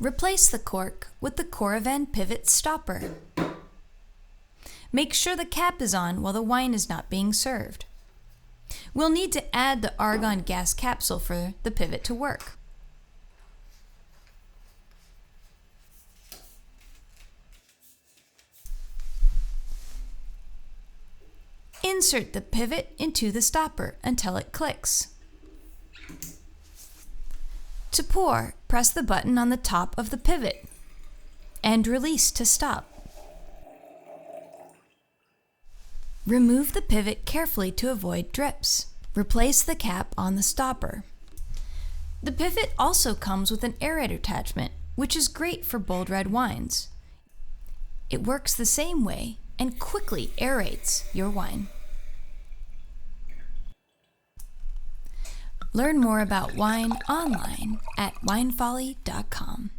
Replace the cork with the Coravin Pivot stopper. Make sure the cap is on while the wine is not being served. We'll need to add the argon gas capsule for the pivot to work. Insert the pivot into the stopper until it clicks. To pour, press the button on the top of the pivot and release to stop. Remove the pivot carefully to avoid drips. Replace the cap on the stopper. The pivot also comes with an aerator attachment, which is great for bold red wines. It works the same way and quickly aerates your wine. Learn more about wine online at winefolly.com.